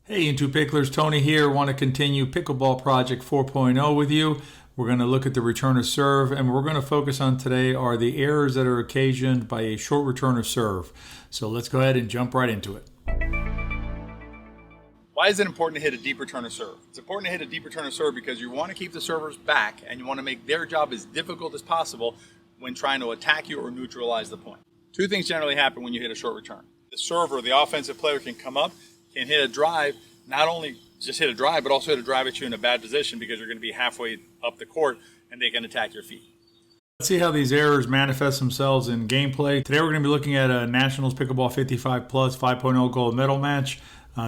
Hey, Into Picklers, Tony here. Want to continue Pickleball Project 4.0 with you. We're going to look at the return of serve, and we're going to focus on today are the errors that are occasioned by a short return of serve. So let's go ahead and jump right into it. Why is it important to hit a deep return of serve? It's important to hit a deep return of serve because you want to keep the servers back and you want to make their job as difficult as possible when trying to attack you or neutralize the point. Two things generally happen when you hit a short return. The server, the offensive player, can come up, can hit a drive, not only just hit a drive, but also hit a drive at you in a bad position because you're going to be halfway up the court and they can attack your feet. Let's see how these errors manifest themselves in gameplay. Today we're going to be looking at a Nationals Pickleball 55 Plus 5.0 gold medal match.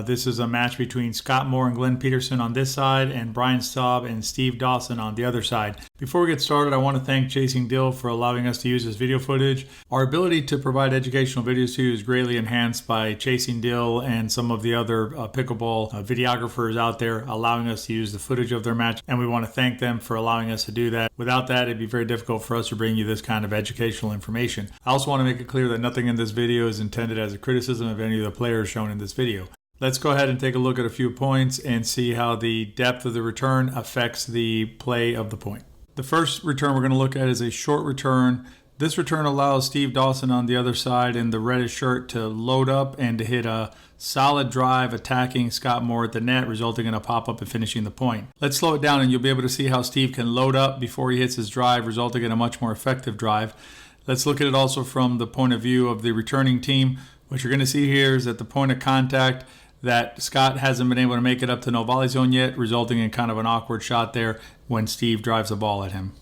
This is a match between Scott Moore and Glen Peterson on this side and Brian Staub and Steve Dawson on the other side. Before we get started, I want to thank Chasing Dill for allowing us to use this video footage. Our ability to provide educational videos to you is greatly enhanced by Chasing Dill and some of the other pickleball videographers out there allowing us to use the footage of their match, and we want to thank them for allowing us to do that. Without that, it'd be very difficult for us to bring you this kind of educational information. I also want to make it clear that nothing in this video is intended as a criticism of any of the players shown in this video. Let's go ahead and take a look at a few points and see how the depth of the return affects the play of the point. The first return we're going to look at is a short return. This return allows Steve Dawson on the other side in the reddish shirt to load up and to hit a solid drive attacking Scott Moore at the net, resulting in a pop-up and finishing the point. Let's slow it down and you'll be able to see how Steve can load up before he hits his drive, resulting in a much more effective drive. Let's look at it also from the point of view of the returning team. What you're going to see here is at the point of contact that Scott hasn't been able to make it up to no volley zone yet, resulting in kind of an awkward shot there when Steve drives the ball at him.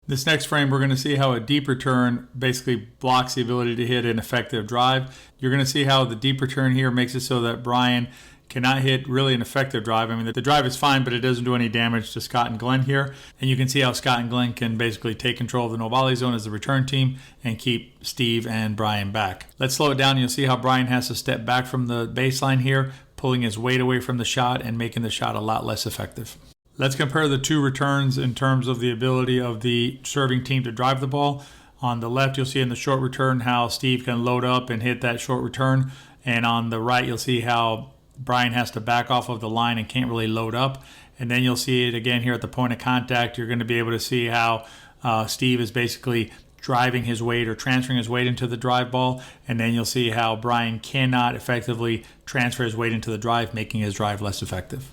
This next frame, we're going to see how a deep return basically blocks the ability to hit an effective drive. You're going to see how the deep return here makes it so that Brian cannot hit really an effective drive. I mean, the drive is fine, but it doesn't do any damage to Scott and Glen here. And you can see how Scott and Glen can basically take control of the no volley zone as the return team and keep Steve and Brian back. Let's slow it down and you'll see how Brian has to step back from the baseline here, pulling his weight away from the shot and making the shot a lot less effective. Let's compare the two returns in terms of the ability of the serving team to drive the ball. On the left, you'll see in the short return how Steve can load up and hit that short return. And on the right, you'll see how Brian has to back off of the line and can't really load up. And then you'll see it again here at the point of contact. You're going to be able to see how Steve is basically driving his weight or transferring his weight into the drive ball. And then you'll see how Brian cannot effectively transfer his weight into the drive, making his drive less effective.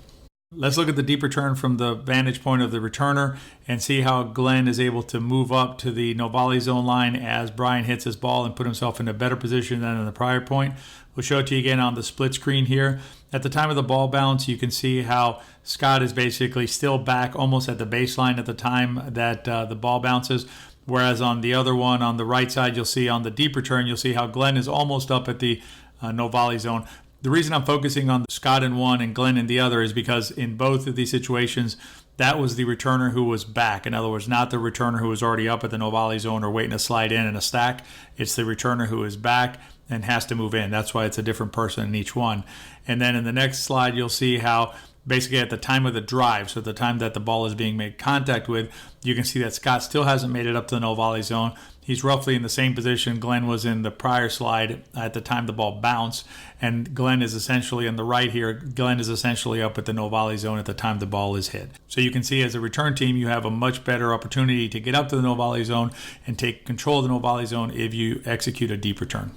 Let's look at the deep return from the vantage point of the returner and see how Glen is able to move up to the no volley zone line as Brian hits his ball and put himself in a better position than in the prior point. We'll show it to you again on the split screen here. At the time of the ball bounce, you can see how Scott is basically still back almost at the baseline at the time that the ball bounces. Whereas on the other one, on the right side, you'll see on the deep return, you'll see how Glen is almost up at the no volley zone. The reason I'm focusing on Scott in one and Glen in the other is because in both of these situations, that was the returner who was back. In other words, not the returner who was already up at the no volley zone or waiting to slide in a stack. It's the returner who is back and has to move in. That's why it's a different person in each one. And then in the next slide, you'll see how basically at the time of the drive, so the time that the ball is being made contact with, you can see that Scott still hasn't made it up to the no volley zone. He's roughly in the same position Glen was in the prior slide at the time the ball bounced. And Glen is essentially on the right here. Glen is essentially up at the no volley zone at the time the ball is hit. So you can see as a return team, you have a much better opportunity to get up to the no volley zone and take control of the no volley zone if you execute a deep return.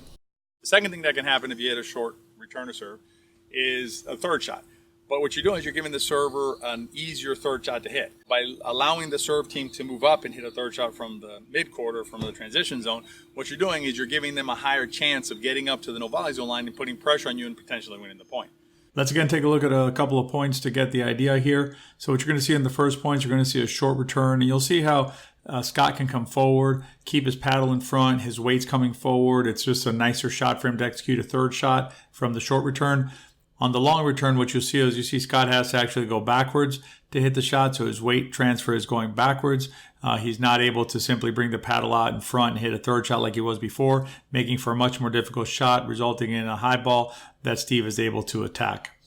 The second thing that can happen if you hit a short return to serve is a third shot. But what you're doing is you're giving the server an easier third shot to hit. By allowing the serve team to move up and hit a third shot from the mid-court or from the transition zone, what you're doing is you're giving them a higher chance of getting up to the no volley zone line and putting pressure on you and potentially winning the point. Let's again take a look at a couple of points to get the idea here. So what you're going to see in the first point, you're going to see a short return. And you'll see how Scott can come forward, keep his paddle in front, his weight's coming forward. It's just a nicer shot for him to execute a third shot from the short return. On the long return, what you'll see is you see Scott has to actually go backwards to hit the shot, so his weight transfer is going backwards. He's not able to simply bring the paddle out in front and hit a third shot like he was before, making for a much more difficult shot, resulting in a high ball that Steve is able to attack.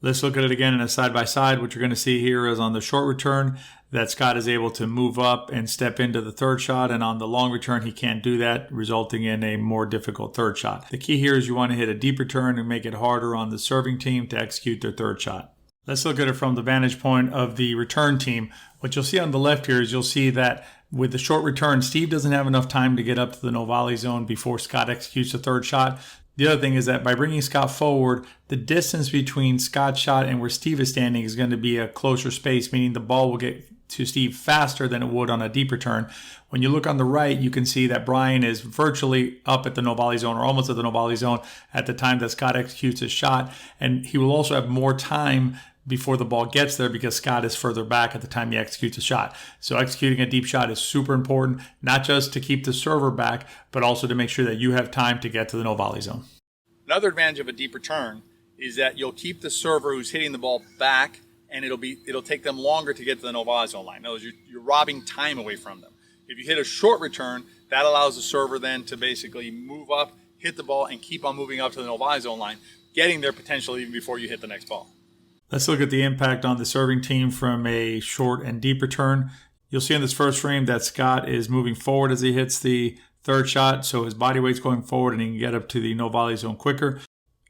Let's look at it again in a side-by-side. What you're going to see here is on the short return that Scott is able to move up and step into the third shot, and on the long return he can't do that, resulting in a more difficult third shot. The key here is you want to hit a deep return and make it harder on the serving team to execute their third shot. Let's look at it from the vantage point of the return team. What you'll see on the left here is you'll see that with the short return, Steve doesn't have enough time to get up to the no volley zone before Scott executes the third shot. The other thing is that by bringing Scott forward, the distance between Scott's shot and where Steve is standing is going to be a closer space, meaning the ball will get to Steve faster than it would on a deep return. When you look on the right, you can see that Brian is virtually up at the no volley zone, or almost at the no volley zone, at the time that Scott executes his shot. And he will also have more time before the ball gets there because Scott is further back at the time he executes a shot. So executing a deep shot is super important, not just to keep the server back, but also to make sure that you have time to get to the no volley zone. Another advantage of a deep return is that you'll keep the server who's hitting the ball back, and it'll take them longer to get to the no volley zone line. In other words, you're robbing time away from them. If you hit a short return, that allows the server then to basically move up, hit the ball, and keep on moving up to the no volley zone line, getting there potentially even before you hit the next ball. Let's look at the impact on the serving team from a short and deep return. You'll see in this first frame that Scott is moving forward as he hits the third shot, so his body weight's going forward and he can get up to the no volley zone quicker.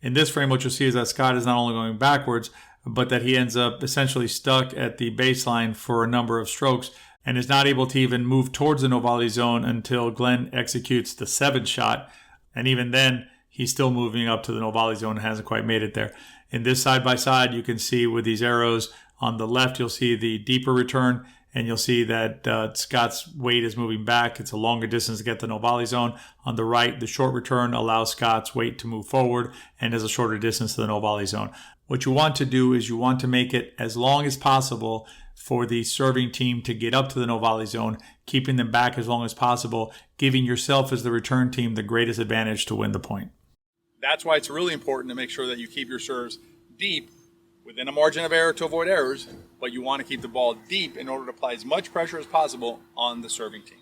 In this frame, what you'll see is that Scott is not only going backwards, but that he ends up essentially stuck at the baseline for a number of strokes and is not able to even move towards the no volley zone until Glen executes the seventh shot. And even then, he's still moving up to the no volley zone and hasn't quite made it there. In this side-by-side, you can see with these arrows on the left, you'll see the deeper return, and you'll see that Scott's weight is moving back. It's a longer distance to get to the no volley zone. On the right, the short return allows Scott's weight to move forward and is a shorter distance to the no volley zone. What you want to do is you want to make it as long as possible for the serving team to get up to the no volley zone, keeping them back as long as possible, giving yourself as the return team the greatest advantage to win the point. That's why it's really important to make sure that you keep your serves deep within a margin of error to avoid errors, but you want to keep the ball deep in order to apply as much pressure as possible on the serving team.